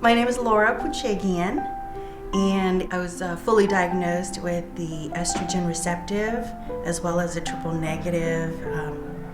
My name is Laura Puchegian, and I was fully diagnosed with the estrogen receptive as well as a triple negative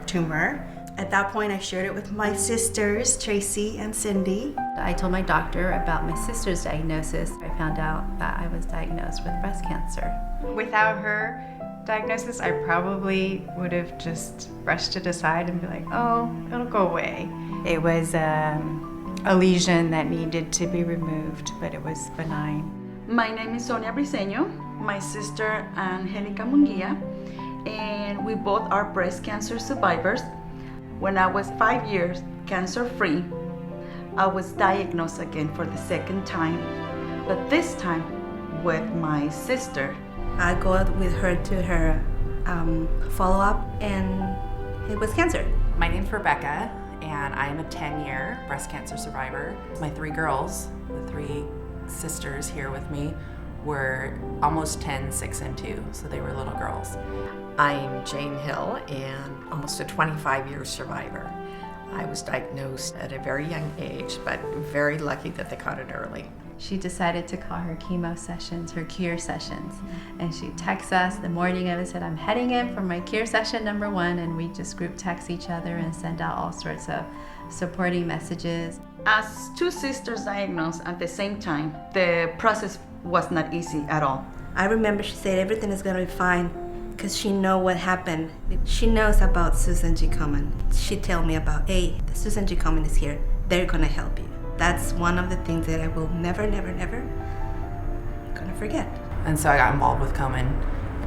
tumor. At that point, I shared it with my sisters, Tracy and Cindy. I told my doctor about my sister's diagnosis. I found out that I was diagnosed with breast cancer. Without her diagnosis, I probably would have just brushed it aside and be like, oh, it'll go away. It was a lesion that needed to be removed, but it was benign. My name is Sonia Briseño, my sister Angelica Munguia, and we both are breast cancer survivors. When I was 5 years cancer-free, I was diagnosed again for the second time, but this time with my sister. I go with her to her follow-up, and it was cancer. My name's Rebecca, and I am a 10-year breast cancer survivor. My 3 girls, the 3 sisters here with me, were almost 10, 6, and 2, so they were little girls. I'm Jane Hill, and almost a 25-year survivor. I was diagnosed at a very young age, but very lucky that they caught it early. She decided to call her chemo sessions, her cure sessions. And she texts us the morning of it, said, I'm heading in for my cure session number 1, and we just group text each other and send out all sorts of supporting messages. As 2 sisters diagnosed at the same time, the process was not easy at all. I remember she said everything is gonna be fine because she know what happened. She knows about Susan G Komen. She tell me about, hey, the Susan G Komen is here. They're gonna help you. That's one of the things that I will never, never, never gonna forget. And so I got involved with Komen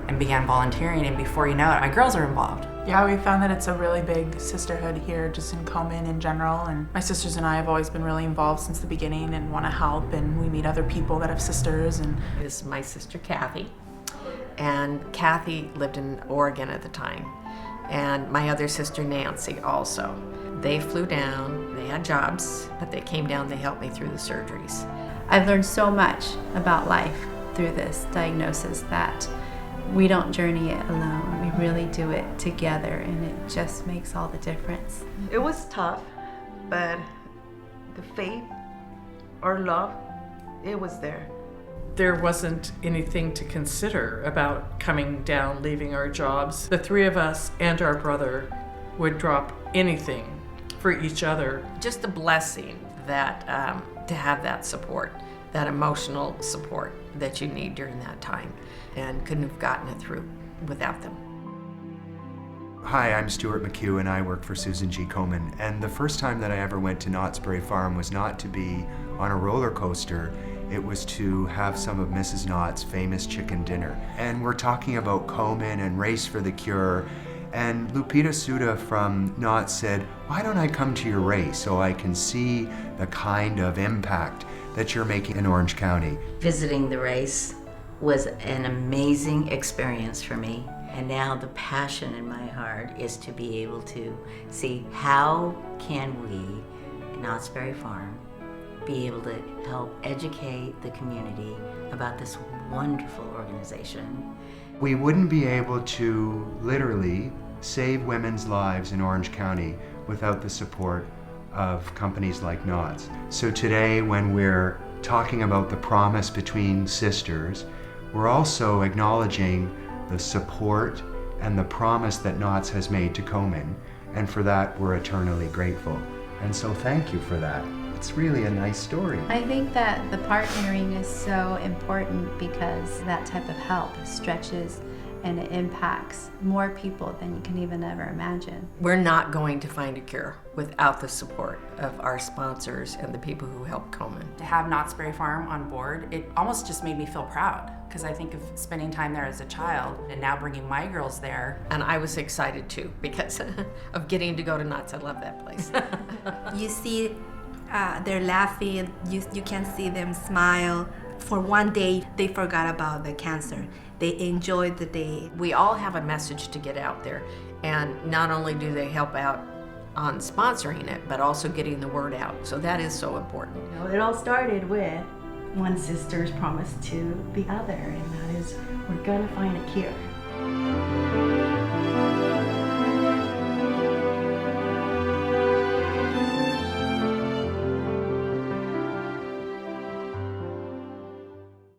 and began volunteering, and before you know it, my girls are involved. Yeah, we found that it's a really big sisterhood here, just in Komen in general, and my sisters and I have always been really involved since the beginning and want to help, and we meet other people that have sisters. And This is my sister Kathy, and Kathy lived in Oregon at the time, and my other sister Nancy also. They flew down, they had jobs, but they came down, they helped me through the surgeries. I've learned so much about life through this diagnosis that we don't journey it alone. We really do it together, and it just makes all the difference. It was tough, but the faith or love, it was there. There wasn't anything to consider about coming down, leaving our jobs. The 3 of us and our brother would drop anything for each other. Just a blessing that to have that support, that emotional support that you need during that time, and couldn't have gotten it through without them. Hi, I'm Stuart McHugh, and I work for Susan G Komen. And the first time that I ever went to Knott's Berry Farm was not to be on a roller coaster. It was to have some of Mrs. Knott's famous chicken dinner. And we're talking about Komen and Race for the Cure. And Lupita Suda from Knott said, why don't I come to your race so I can see the kind of impact that you're making in Orange County? Visiting the race was an amazing experience for me. And now the passion in my heart is to be able to see how can we, Knott's Berry Farm, be able to help educate the community about this wonderful organization. We wouldn't be able to literally save women's lives in Orange County without the support of companies like Knott's. So today, when we're talking about the promise between sisters, we're also acknowledging the support and the promise that Knott's has made to Komen, and for that we're eternally grateful. And so thank you for that. It's really a nice story. I think that the partnering is so important because that type of help stretches and it impacts more people than you can even ever imagine. We're not going to find a cure without the support of our sponsors and the people who help Komen. To have Knott's Berry Farm on board, it almost just made me feel proud, because I think of spending time there as a child and now bringing my girls there. And I was excited too because of getting to go to Knott's. I love that place. You see they're laughing, you can see them smile. For one day, they forgot about the cancer. They enjoyed the day. We all have a message to get out there, and not only do they help out on sponsoring it, but also getting the word out. So that is so important. You know, it all started with one sister's promise to the other, and that is, we're gonna find a cure.